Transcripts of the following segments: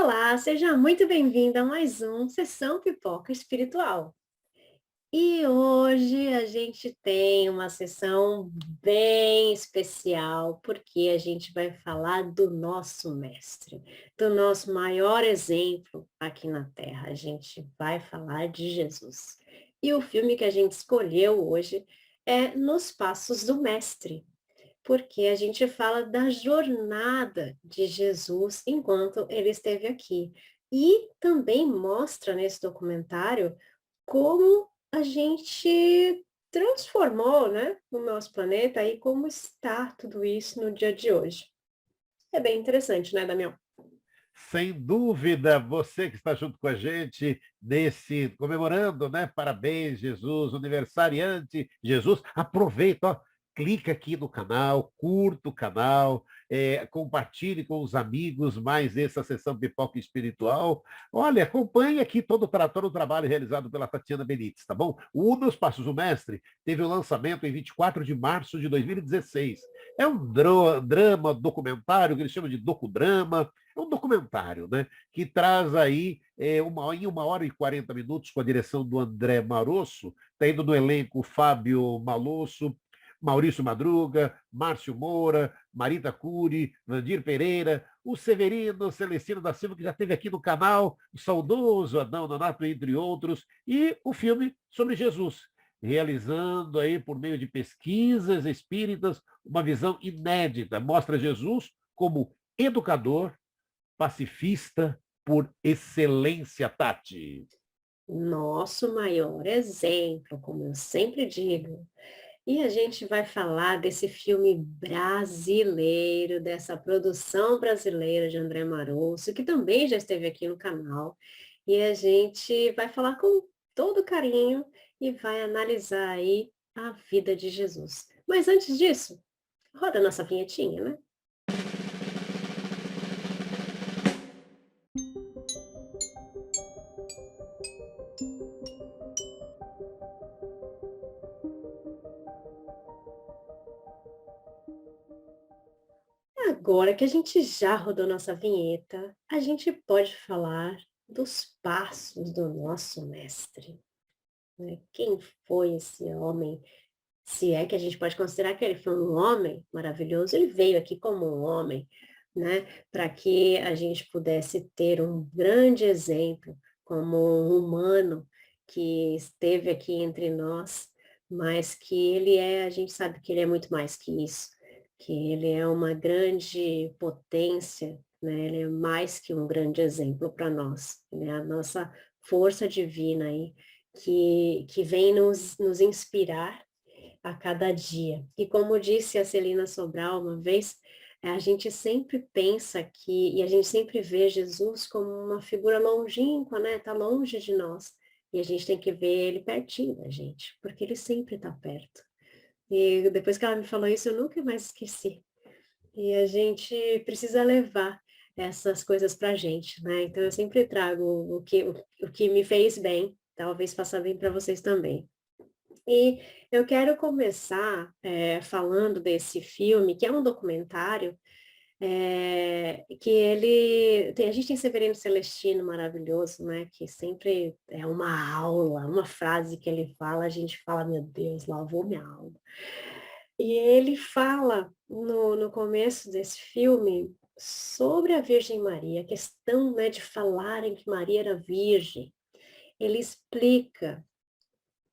Olá, seja muito bem-vinda a mais um Sessão Pipoca Espiritual. E hoje a gente tem uma sessão bem especial, porque a gente vai falar do nosso mestre, do nosso maior exemplo aqui na Terra. A gente vai falar de Jesus. E o filme que a gente escolheu hoje é Nos Passos do Mestre, porque a gente fala da jornada de Jesus enquanto ele esteve aqui. E também mostra nesse documentário como a gente transformou, né, no nosso planeta e como está tudo isso no dia de hoje. É bem interessante, né, Damião? Sem dúvida, você que está junto com a gente nesse comemorando, né? Parabéns, Jesus, aniversariante, Jesus. Aproveita, ó, clica aqui no canal, curta o canal, compartilhe com os amigos mais essa sessão Pipoca Espiritual. Olha, acompanhe aqui todo o trabalho realizado pela Tatiana Benites, tá bom? O Nos Passos do Mestre teve o lançamento em 24 de março de 2016. É um drama documentário que eles chamam de docudrama. É um documentário, né? Que traz aí em 1 hora e 40 minutos, com a direção do André Marosso, está indo no elenco Fábio Malosso, Maurício Madruga, Márcio Moura, Marita Cury, Vandir Pereira, o Severino Celestino da Silva, que já esteve aqui no canal, o saudoso Adão Nonato, entre outros, e o filme sobre Jesus, realizando aí, por meio de pesquisas espíritas, uma visão inédita. Mostra Jesus como educador, pacifista por excelência, Tati. Nosso maior exemplo, como eu sempre digo. E a gente vai falar desse filme brasileiro, dessa produção brasileira de André Marosso, que também já esteve aqui no canal. E a gente vai falar com todo carinho e vai analisar aí a vida de Jesus. Mas antes disso, roda a nossa vinhetinha, né? Agora que a gente já rodou nossa vinheta, a gente pode falar dos passos do nosso mestre, né? Quem foi esse homem? Se é que a gente pode considerar que ele foi um homem maravilhoso, ele veio aqui como um homem, né? Para que a gente pudesse ter um grande exemplo como um humano que esteve aqui entre nós, mas que a gente sabe que ele é muito mais que isso, que ele é uma grande potência, né? Ele é mais que um grande exemplo para nós, ele é a nossa força divina aí, que vem nos inspirar a cada dia. E como disse a Celina Sobral uma vez, a gente sempre pensa que, e a gente sempre vê Jesus como uma figura longínqua, né? Está longe de nós. E a gente tem que ver ele pertinho da gente, porque ele sempre está perto. E depois que ela me falou isso, eu nunca mais esqueci. E a gente precisa levar essas coisas para a gente, né? Então eu sempre trago o que me fez bem, talvez faça bem para vocês também. E eu quero começar falando desse filme, que é um documentário, que ele tem, a gente tem Severino Celestino maravilhoso, né? Que sempre é uma aula, uma frase que ele fala, a gente fala, meu Deus, lavou minha alma. E ele fala no começo desse filme sobre a Virgem Maria, a questão, né, de falarem que Maria era virgem. Ele explica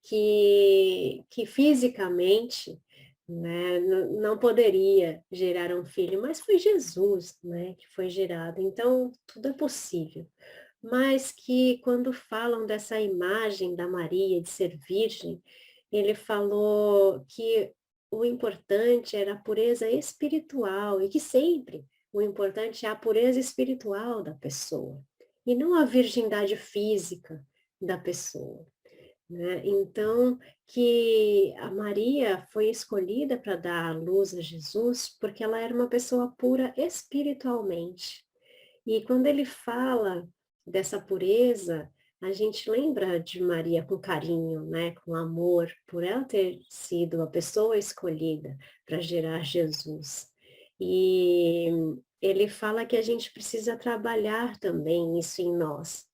que fisicamente, né, não poderia gerar um filho, mas foi Jesus, né, que foi gerado. Então, tudo é possível. Mas que quando falam dessa imagem da Maria de ser virgem, ele falou que o importante era a pureza espiritual e que sempre o importante é a pureza espiritual da pessoa e não a virgindade física da pessoa, né? Então, que a Maria foi escolhida para dar a luz a Jesus porque ela era uma pessoa pura espiritualmente. E quando ele fala dessa pureza, a gente lembra de Maria com carinho, né, com amor, por ela ter sido a pessoa escolhida para gerar Jesus. E ele fala que a gente precisa trabalhar também isso em nós,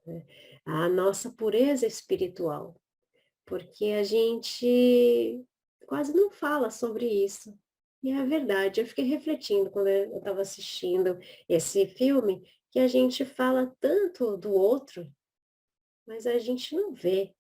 né? A nossa pureza espiritual, porque a gente quase não fala sobre isso. E é verdade, eu fiquei refletindo quando eu estava assistindo esse filme, que a gente fala tanto do outro, mas a gente não vê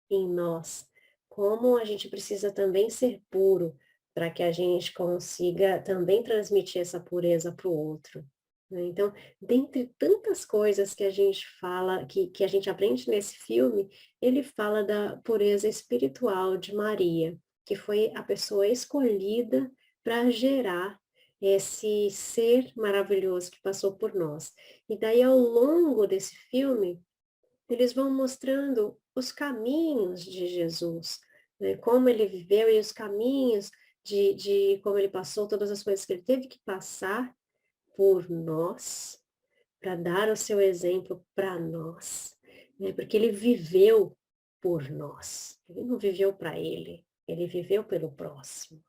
em nós, como a gente precisa também ser puro, para que a gente consiga também transmitir essa pureza para o outro, né. Então, dentre tantas coisas que a gente fala, que a gente aprende nesse filme, ele fala da pureza espiritual de Maria, que foi a pessoa escolhida para gerar esse ser maravilhoso que passou por nós. E daí, ao longo desse filme, eles vão mostrando os caminhos de Jesus, né, como ele viveu e os caminhos de como ele passou, todas as coisas que ele teve que passar por nós, para dar o seu exemplo para nós, né, porque ele viveu por nós, ele não viveu para ele, ele viveu pelo próximo,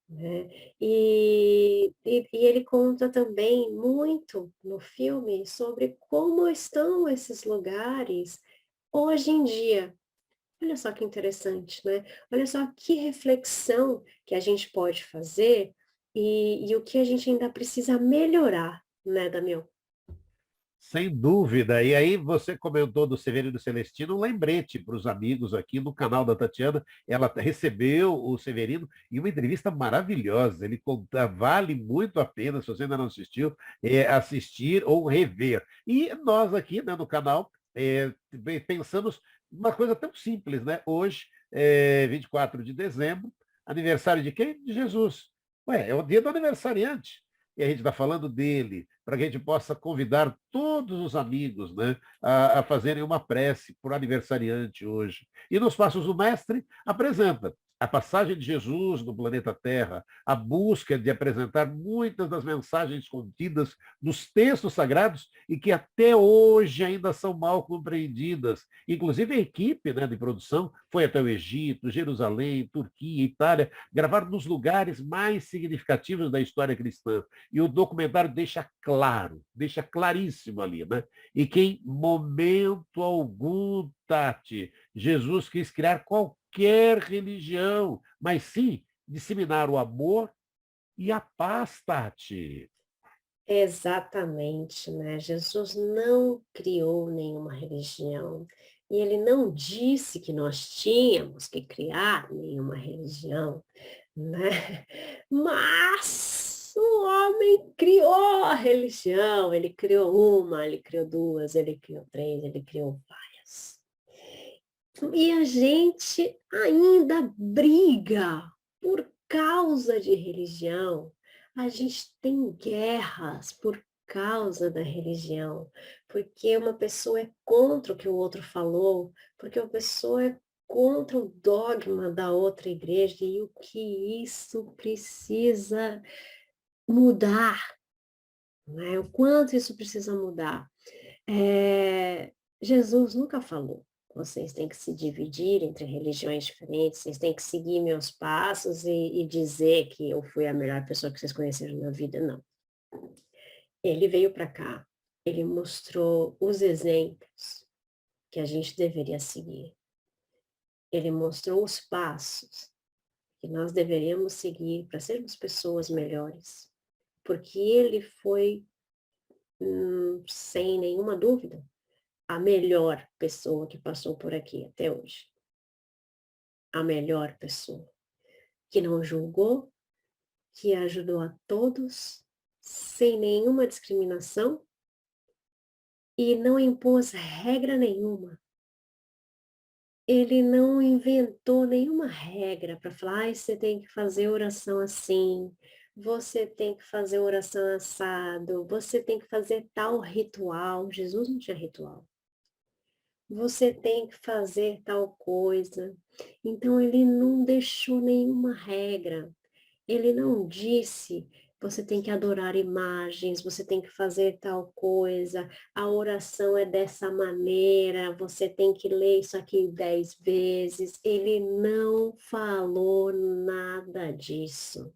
né. E ele conta também muito no filme sobre como estão esses lugares hoje em dia. Olha só que interessante, né? Olha só que reflexão que a gente pode fazer e o que a gente ainda precisa melhorar, né, Damião? Sem dúvida. E aí você comentou do Severino Celestino, um lembrete para os amigos aqui no canal da Tatiana. Ela recebeu o Severino em uma entrevista maravilhosa. Ele conta, vale muito a pena, se você ainda não assistiu, assistir ou rever. E nós aqui, né, no canal, pensamos uma coisa tão simples, né? Hoje, 24 de dezembro, aniversário de quem? De Jesus. Ué, é o dia do aniversariante. E a gente está falando dele, para que a gente possa convidar todos os amigos, né, a fazerem uma prece por aniversariante hoje. E nos Passos do Mestre apresenta a passagem de Jesus no planeta Terra, a busca de apresentar muitas das mensagens contidas nos textos sagrados e que até hoje ainda são mal compreendidas. Inclusive a equipe, né, de produção foi até o Egito, Jerusalém, Turquia, Itália, gravar nos lugares mais significativos da história cristã. E o documentário deixa claro, deixa claríssimo ali, né? E que em momento algum, Tati, Jesus quis criar qualquer religião, mas sim disseminar o amor e a paz, Tati. Exatamente, né? Jesus não criou nenhuma religião e ele não disse que nós tínhamos que criar nenhuma religião, né? Mas o homem criou a religião, ele criou uma, ele criou duas, ele criou três, ele criou várias. E a gente ainda briga por causa de religião. A gente tem guerras por causa da religião, porque uma pessoa é contra o que o outro falou, porque uma pessoa é contra o dogma da outra igreja e o que isso precisa mudar, né? O quanto isso precisa mudar. Jesus nunca falou: "Vocês têm que se dividir entre religiões diferentes, vocês têm que seguir meus passos e dizer que eu fui a melhor pessoa que vocês conheceram na vida", não. Ele veio para cá, ele mostrou os exemplos que a gente deveria seguir. Ele mostrou os passos que nós deveríamos seguir para sermos pessoas melhores, porque ele foi, sem nenhuma dúvida, a melhor pessoa que passou por aqui até hoje. A melhor pessoa, que não julgou, que ajudou a todos, sem nenhuma discriminação e não impôs regra nenhuma. Ele não inventou nenhuma regra para falar: "Ai, você tem que fazer oração assim, você tem que fazer oração assado, você tem que fazer tal ritual". Jesus não tinha ritual. Você tem que fazer tal coisa. Então ele não deixou nenhuma regra. Ele não disse: "Você tem que adorar imagens, você tem que fazer tal coisa, a oração é dessa maneira, você tem que ler isso aqui 10 vezes". Ele não falou nada disso.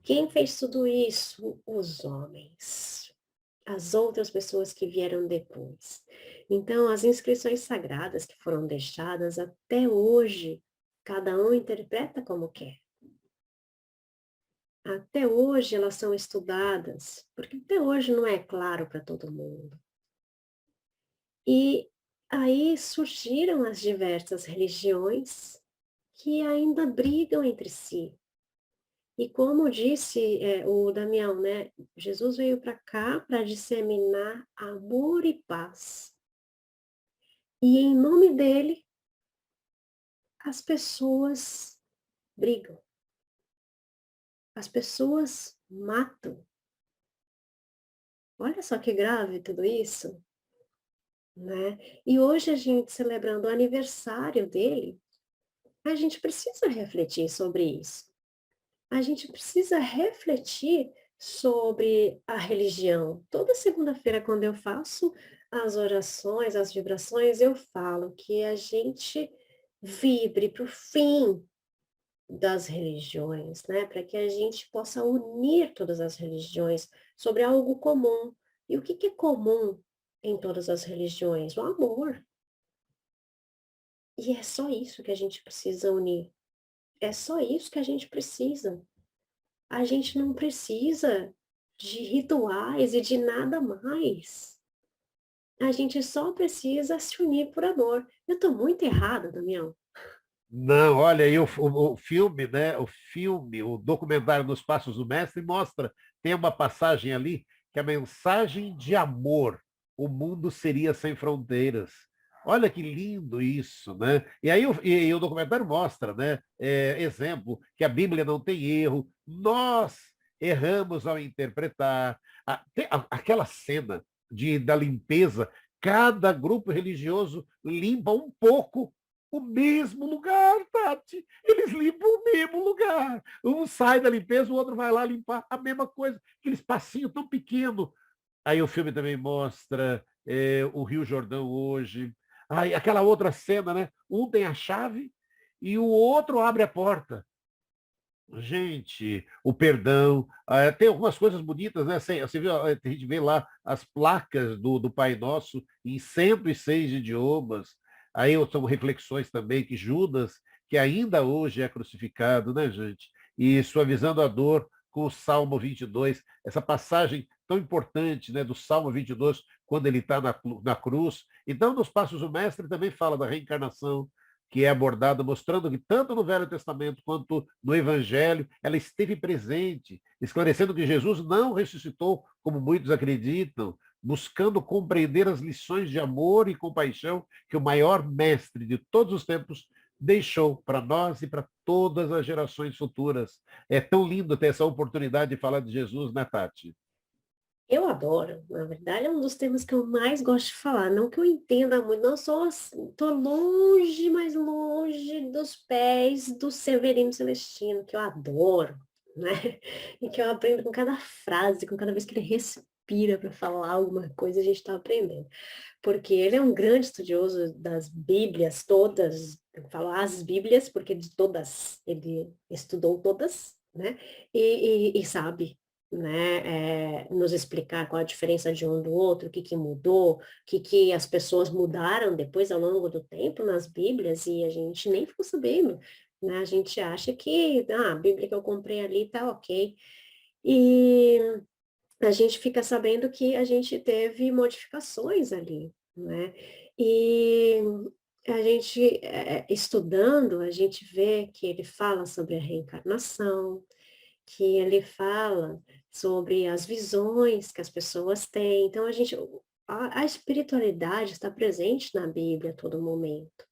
Quem fez tudo isso? Os homens, as outras pessoas que vieram depois. Então, as inscrições sagradas que foram deixadas até hoje, cada um interpreta como quer. Até hoje elas são estudadas, porque até hoje não é claro para todo mundo. E aí surgiram as diversas religiões que ainda brigam entre si. E como disse o Damião, né? Jesus veio para cá para disseminar amor e paz. E em nome dele, as pessoas brigam, as pessoas matam. Olha só que grave tudo isso, né? E hoje a gente celebrando o aniversário dele, a gente precisa refletir sobre isso. A gente precisa refletir sobre a religião. Toda segunda-feira, quando eu faço as orações, as vibrações, eu falo que a gente vibre para o fim das religiões, né? Para que a gente possa unir todas as religiões sobre algo comum. E o que que é comum em todas as religiões? O amor. E é só isso que a gente precisa unir. É só isso que a gente precisa. A gente não precisa de rituais e de nada mais. A gente só precisa se unir por amor. Eu estou muito errada, Damião. Não, olha aí o filme, né? O filme, o documentário Nos Passos do Mestre mostra, tem uma passagem ali que a mensagem de amor, o mundo seria sem fronteiras. Olha que lindo isso, né? E aí o documentário mostra, né? Exemplo, que a Bíblia não tem erro, nós erramos ao interpretar. Aquela cena da limpeza, cada grupo religioso limpa um pouco o mesmo lugar, Tati. Eles limpam o mesmo lugar. Um sai da limpeza, o outro vai lá limpar a mesma coisa. Aqueles passinhos tão pequenos. Aí o filme também mostra o Rio Jordão hoje. Aí, aquela outra cena, né? Um tem a chave e o outro abre a porta. Gente, o perdão, tem algumas coisas bonitas, né? Você viu, a gente vê lá as placas do Pai Nosso em 106 idiomas. Aí são reflexões também que Judas, que ainda hoje é crucificado, né, gente? E suavizando a dor com o Salmo 22, essa passagem tão importante, né, do Salmo 22, quando ele está na cruz. Então, nos Passos do Mestre também fala da reencarnação, que é abordada, mostrando que tanto no Velho Testamento quanto no Evangelho, ela esteve presente, esclarecendo que Jesus não ressuscitou, como muitos acreditam, buscando compreender as lições de amor e compaixão que o maior mestre de todos os tempos deixou para nós e para todas as gerações futuras. É tão lindo ter essa oportunidade de falar de Jesus, né, Tati? Eu adoro, na verdade, é um dos temas que eu mais gosto de falar. Não que eu entenda muito, não sou assim, tô longe, mas longe dos pés do Severino Celestino, que eu adoro, né? E que eu aprendo com cada frase, com cada vez que ele respira para falar alguma coisa, a gente está aprendendo. Porque ele é um grande estudioso das Bíblias todas, eu falo as Bíblias, porque de todas, ele estudou todas, né? E sabe, né, nos explicar qual a diferença de um do outro, o que que mudou, o que que as pessoas mudaram depois ao longo do tempo nas Bíblias, e a gente nem ficou sabendo, né? A gente acha que a Bíblia que eu comprei ali tá ok. E a gente fica sabendo que a gente teve modificações ali, né? E a gente, estudando, a gente vê que ele fala sobre a reencarnação, que ele fala sobre as visões que as pessoas têm. Então, a espiritualidade está presente na Bíblia a todo momento.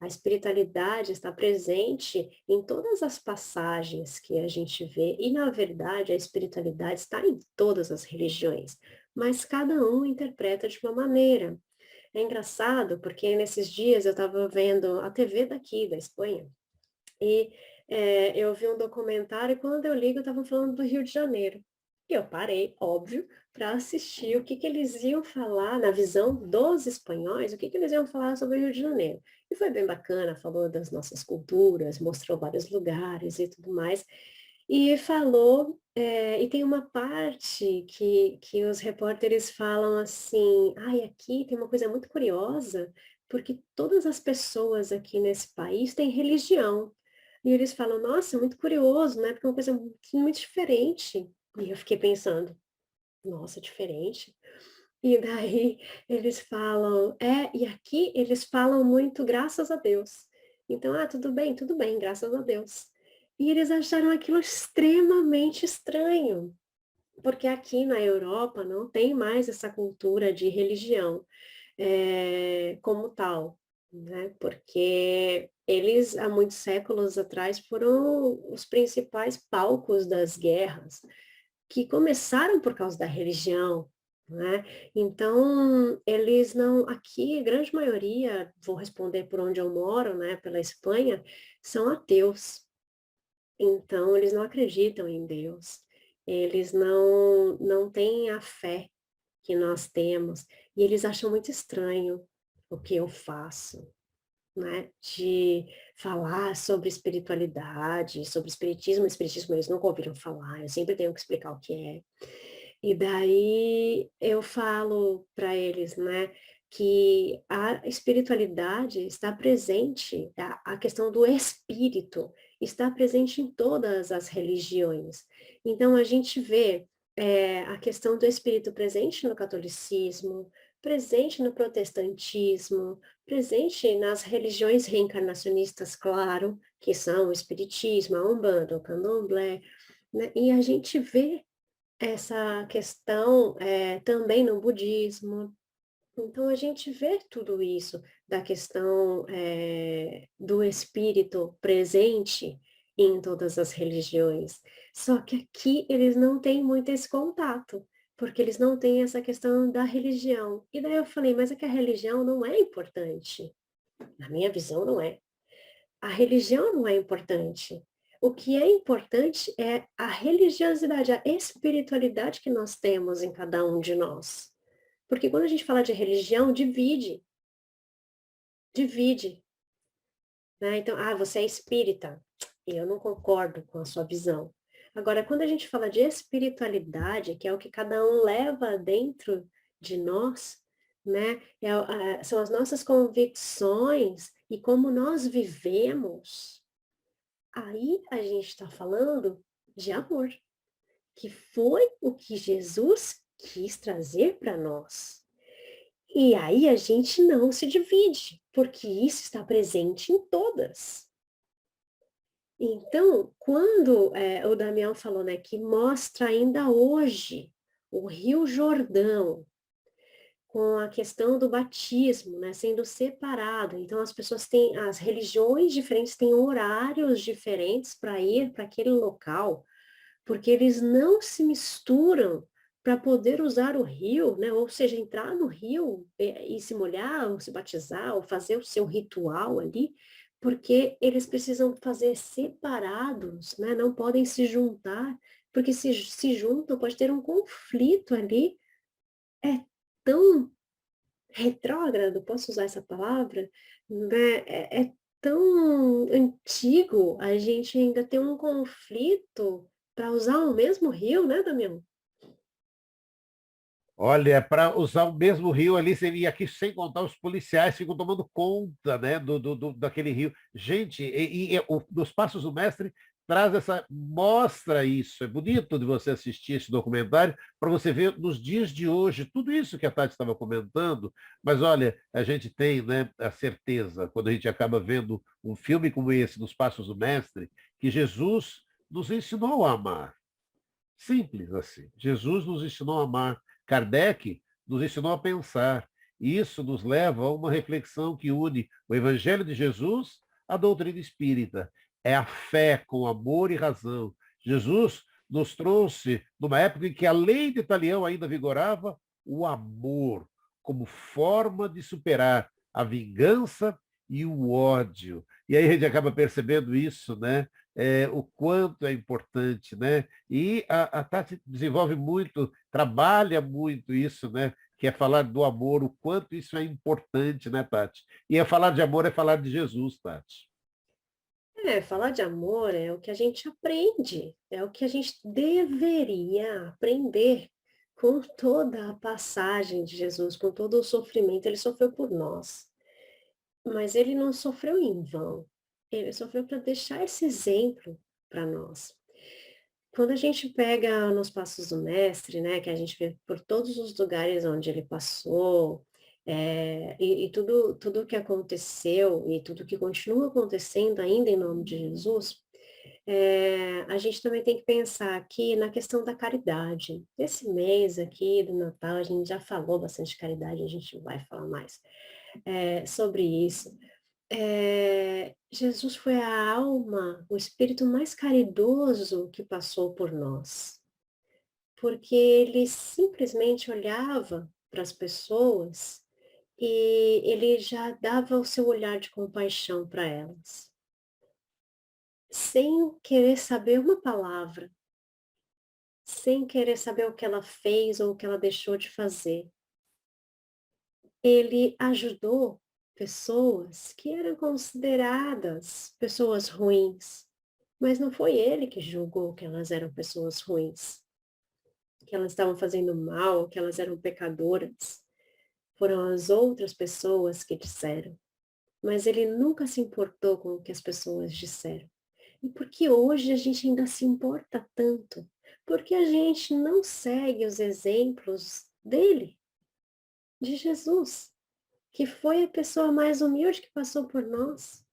A espiritualidade está presente em todas as passagens que a gente vê, e na verdade a espiritualidade está em todas as religiões, mas cada um interpreta de uma maneira. É engraçado porque nesses dias eu estava vendo a TV daqui, da Espanha, e eu vi um documentário e quando eu ligo estavam falando do Rio de Janeiro. E eu parei, óbvio, para assistir o que que eles iam falar na visão dos espanhóis, o que que eles iam falar sobre o Rio de Janeiro. E foi bem bacana, falou das nossas culturas, mostrou vários lugares e tudo mais. E falou, e tem uma parte que os repórteres falam assim: "Ai, aqui tem uma coisa muito curiosa, porque todas as pessoas aqui nesse país têm religião". E eles falam: "Nossa, muito curioso, né, porque é uma coisa muito diferente". E eu fiquei pensando: "Nossa, diferente?". E daí eles falam: "É, e aqui eles falam muito 'graças a Deus'". Então: "Ah, tudo bem, graças a Deus". E eles acharam aquilo extremamente estranho, porque aqui na Europa não tem mais essa cultura de religião, como tal, né, porque eles há muitos séculos atrás foram os principais palcos das guerras, que começaram por causa da religião, né. Então, eles não aqui a grande maioria, vou responder por onde eu moro, né, pela Espanha, são ateus. Então eles não acreditam em Deus, eles não têm a fé que nós temos, e eles acham muito estranho o que eu faço, né, de falar sobre espiritualidade, sobre espiritismo eles nunca ouviram falar, eu sempre tenho que explicar o que é. E daí eu falo para eles, né, que a espiritualidade está presente, a questão do espírito está presente em todas as religiões. Então a gente vê, a questão do espírito presente no catolicismo, presente no protestantismo, presente nas religiões reencarnacionistas, claro, que são o espiritismo, a Umbanda, o Candomblé, né, e a gente vê essa questão, também no budismo. Então a gente vê tudo isso da questão, do espírito presente em todas as religiões. Só que aqui eles não têm muito esse contato, porque eles não têm essa questão da religião. E daí eu falei: "Mas é que a religião não é importante". Na minha visão não é. A religião não é importante. O que é importante é a religiosidade, a espiritualidade que nós temos em cada um de nós. Porque quando a gente fala de religião, divide, divide, né. Então: "Ah, você é espírita", eu não concordo com a sua visão. Agora, quando a gente fala de espiritualidade, que é o que cada um leva dentro de nós, né, são as nossas convicções e como nós vivemos. Aí a gente está falando de amor, que foi o que Jesus quis trazer para nós. E aí a gente não se divide, porque isso está presente em todas. Então, quando, o Damião falou, né, que mostra ainda hoje o Rio Jordão, com a questão do batismo, né, sendo separado. Então as pessoas têm as religiões diferentes têm horários diferentes para ir para aquele local. Porque eles não se misturam para poder usar o rio, né, ou seja, entrar no rio, e se molhar, ou se batizar, ou fazer o seu ritual ali, porque eles precisam fazer separados, né, não podem se juntar, porque se juntam pode ter um conflito ali. É tão retrógrado, posso usar essa palavra? Né, é tão antigo, a gente ainda tem um conflito para usar o mesmo rio, né, Damião? Olha, para usar o mesmo rio ali, seria aqui sem contar os policiais ficam tomando conta, né, daquele rio. Gente, nos Passos do Mestre traz mostra isso. É bonito de você assistir esse documentário para você ver nos dias de hoje tudo isso que a Tati estava comentando. Mas olha, a gente tem, né, a certeza quando a gente acaba vendo um filme como esse, Nos Passos do Mestre, que Jesus nos ensinou a amar. Simples assim. Jesus nos ensinou a amar. Kardec nos ensinou a pensar. E isso nos leva a uma reflexão que une o Evangelho de Jesus à doutrina espírita. É a fé com amor e razão. Jesus nos trouxe, numa época em que a lei de Talião ainda vigorava, o amor como forma de superar a vingança e o ódio. E aí a gente acaba percebendo isso, né? O quanto é importante, né? E a Tati desenvolve muito, trabalha muito isso, né? Que é falar do amor, o quanto isso é importante, né, Tati? E falar de amor é falar de Jesus, Tati. Falar de amor é o que a gente aprende, é o que a gente deveria aprender com toda a passagem de Jesus, com todo o sofrimento. Ele sofreu por nós, mas ele não sofreu em vão. Ele sofreu para deixar esse exemplo para nós. Quando a gente pega nos passos do mestre, né, que a gente vê por todos os lugares onde ele passou, e tudo o que aconteceu e tudo que continua acontecendo ainda em nome de Jesus, a gente também tem que pensar aqui na questão da caridade. Esse mês aqui do Natal, a gente já falou bastante de caridade, a gente vai falar mais, sobre isso. Jesus foi a alma, o espírito mais caridoso que passou por nós, porque ele simplesmente olhava para as pessoas e ele já dava o seu olhar de compaixão para elas, sem querer saber uma palavra, sem querer saber o que ela fez ou o que ela deixou de fazer. Ele ajudou pessoas que eram consideradas pessoas ruins, mas não foi ele que julgou que elas eram pessoas ruins, que elas estavam fazendo mal, que elas eram pecadoras. Foram as outras pessoas que disseram. Mas ele nunca se importou com o que as pessoas disseram. E por que hoje a gente ainda se importa tanto? Porque a gente não segue os exemplos dele, de Jesus, que foi a pessoa mais humilde que passou por nós.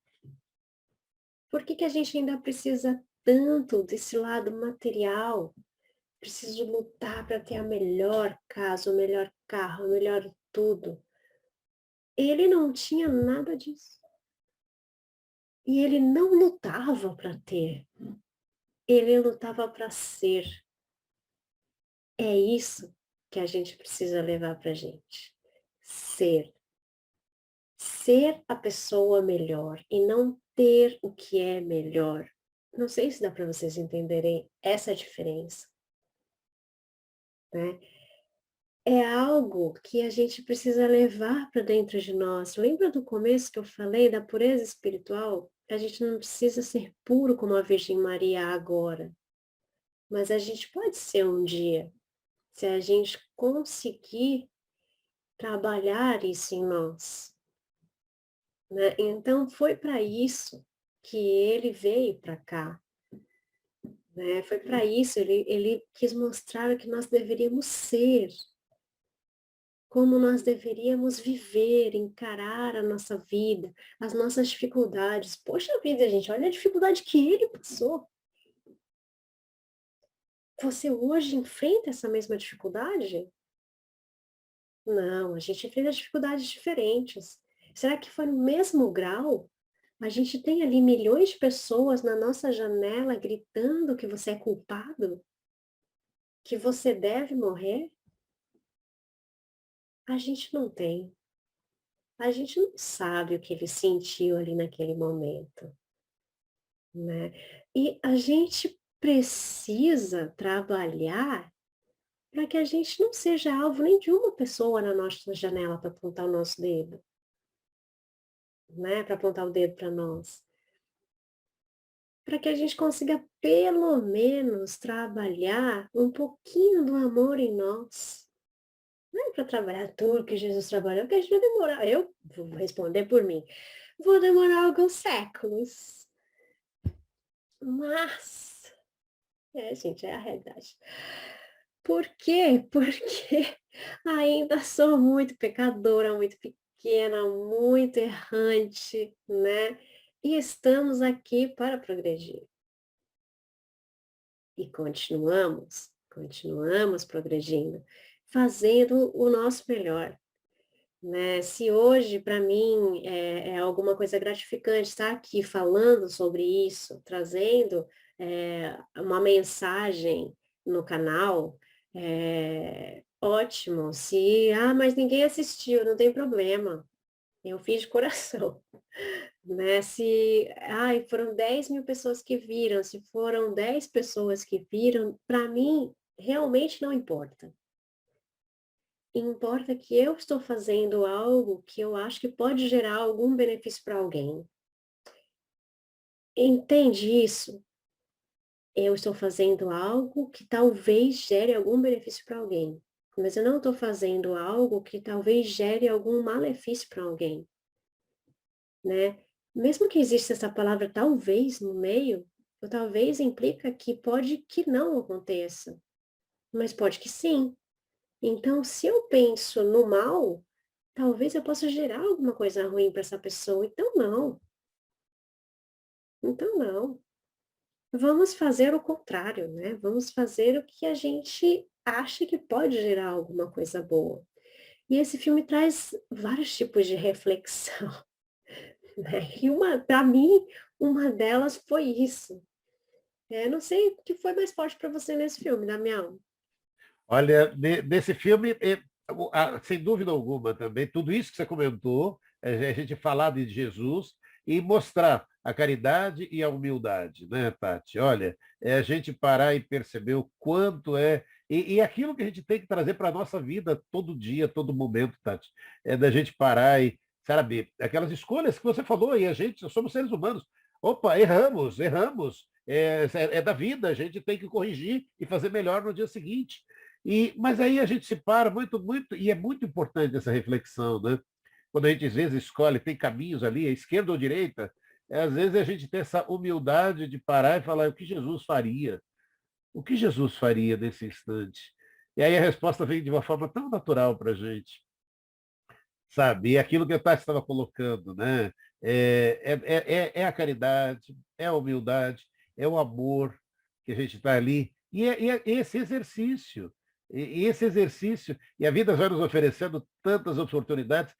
Por que que a gente ainda precisa tanto desse lado material? Preciso lutar para ter a melhor casa, o melhor carro, o melhor tudo. Ele não tinha nada disso. E ele não lutava para ter, ele lutava para ser. É isso que a gente precisa levar para a gente. Ser. Ser a pessoa melhor e não ter o que é melhor. Não sei se dá para vocês entenderem essa diferença, né? É algo que a gente precisa levar para dentro de nós. Lembra do começo que eu falei da pureza espiritual? A gente não precisa ser puro como a Virgem Maria agora, mas a gente pode ser um dia, se a gente conseguir trabalhar isso em nós, né? Então foi para isso que ele veio para cá, né? Foi para isso, ele quis mostrar o que nós deveríamos ser, como nós deveríamos viver, encarar a nossa vida, as nossas dificuldades. Poxa vida, gente, olha a dificuldade que ele passou. Você hoje enfrenta essa mesma dificuldade? Não, a gente enfrenta dificuldades diferentes. Será que foi no mesmo grau? A gente tem ali milhões de pessoas na nossa janela gritando que você é culpado, que você deve morrer? A gente não tem. A gente não sabe o que ele sentiu ali naquele momento, né? E a gente precisa trabalhar para que a gente não seja alvo nem de uma pessoa na nossa janela para apontar o nosso dedo, né? Para apontar o dedo para nós. Para que a gente consiga pelo menos trabalhar um pouquinho do amor em nós. Não é para trabalhar tudo que Jesus trabalhou, porque a gente vai demorar. Eu vou responder por mim. Vou demorar alguns séculos. Mas, gente, é a realidade. Por quê? Porque ainda sou muito pecadora, muito pequena, muito errante, né? E estamos aqui para progredir. E continuamos progredindo, fazendo o nosso melhor, né? Se hoje para mim é alguma coisa gratificante estar aqui falando sobre isso, trazendo uma mensagem no canal, ótimo. Se, mas ninguém assistiu, não tem problema. Eu fiz de coração. Né? Se, foram 10.000 pessoas que viram, se foram 10 pessoas que viram, para mim, realmente não importa. Importa que eu estou fazendo algo que eu acho que pode gerar algum benefício para alguém. Entende isso? Eu estou fazendo algo que talvez gere algum benefício para alguém, mas eu não estou fazendo algo que talvez gere algum malefício para alguém, né? Mesmo que exista essa palavra talvez no meio, o talvez implica que pode que não aconteça, mas pode que sim. Então, se eu penso no mal, talvez eu possa gerar alguma coisa ruim para essa pessoa. Então, não. Então, não. Vamos fazer o contrário, né? Vamos fazer o que a gente acha que pode gerar alguma coisa boa. E esse filme traz vários tipos de reflexão, né? E para mim, uma delas foi isso. Não sei o que foi mais forte para você nesse filme, Damião. Olha, nesse filme, sem dúvida alguma também, tudo isso que você comentou, a gente falar de Jesus e mostrar a caridade e a humildade, né, Tati? Olha, é a gente parar e perceber o quanto e aquilo que a gente tem que trazer para a nossa vida todo dia, todo momento, Tati, é da gente parar e, sabe, aquelas escolhas que você falou, e a gente, nós somos seres humanos. Opa, erramos. É da vida, a gente tem que corrigir e fazer melhor no dia seguinte. Mas aí a gente se para muito, e é muito importante essa reflexão, né? Quando a gente às vezes escolhe, tem caminhos ali, a esquerda ou a direita, às vezes a gente tem essa humildade de parar e falar o que Jesus faria? O que Jesus faria nesse instante? E aí a resposta vem de uma forma tão natural para a gente, sabe? E aquilo que a Tati estava colocando, né? É a caridade, é a humildade, é o amor que a gente está ali. E esse exercício, e esse exercício, e a vida vai nos oferecendo tantas oportunidades,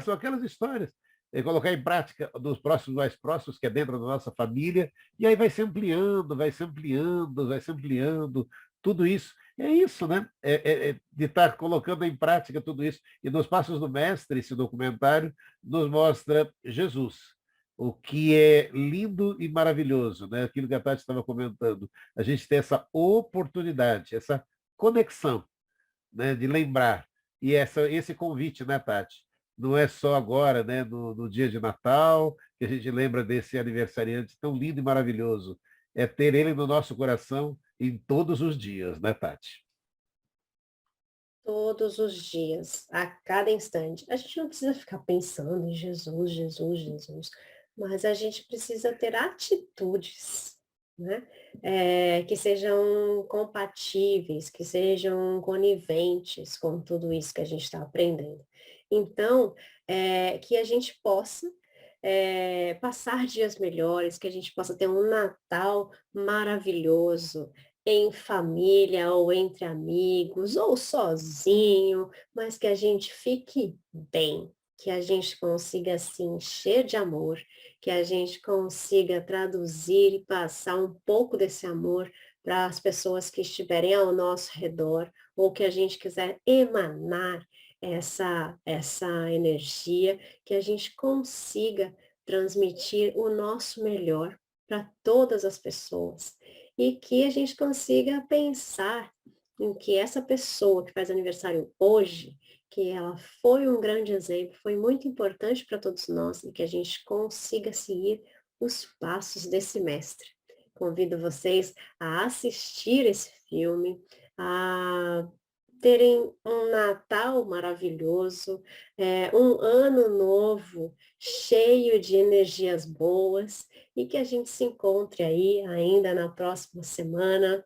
são aquelas histórias. É colocar em prática dos próximos mais próximos, que é dentro da nossa família, e aí vai se ampliando, vai se ampliando, vai se ampliando, tudo isso. É isso, né? De estar colocando em prática tudo isso. E nos Passos do Mestre, esse documentário, nos mostra Jesus, o que é lindo e maravilhoso, né? Aquilo que a Tati estava comentando. A gente tem essa oportunidade, essa conexão, né? De lembrar. E esse convite, né, Tati? Não é só agora, né, no dia de Natal, que a gente lembra desse aniversariante tão lindo e maravilhoso. É ter ele no nosso coração em todos os dias, né, Tati? Todos os dias, a cada instante. A gente não precisa ficar pensando em Jesus, Jesus, Jesus, mas a gente precisa ter atitudes, né? Que sejam compatíveis, que sejam coniventes com tudo isso que a gente está aprendendo. Então, que a gente possa passar dias melhores, que a gente possa ter um Natal maravilhoso, em família ou entre amigos ou sozinho, mas que a gente fique bem, que a gente consiga se encher de amor, que a gente consiga traduzir e passar um pouco desse amor para as pessoas que estiverem ao nosso redor, ou que a gente quiser emanar essa energia, que a gente consiga transmitir o nosso melhor para todas as pessoas e que a gente consiga pensar em que essa pessoa que faz aniversário hoje, que ela foi um grande exemplo, foi muito importante para todos nós e que a gente consiga seguir os passos desse mestre. Convido vocês a assistir esse filme, a terem um Natal maravilhoso, um ano novo cheio de energias boas e que a gente se encontre aí ainda na próxima semana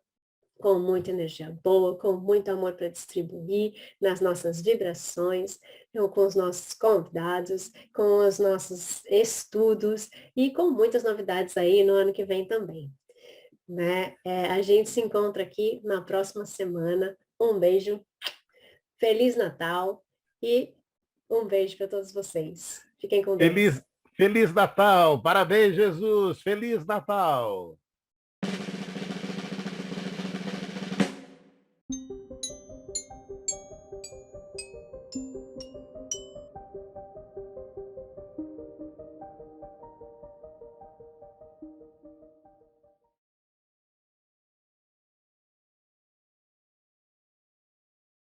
com muita energia boa, com muito amor para distribuir nas nossas vibrações, então, com os nossos convidados, com os nossos estudos e com muitas novidades aí no ano que vem também, né? A gente se encontra aqui na próxima semana. Um beijo, Feliz Natal e um beijo para todos vocês. Fiquem com Deus. Feliz Natal! Parabéns, Jesus! Feliz Natal!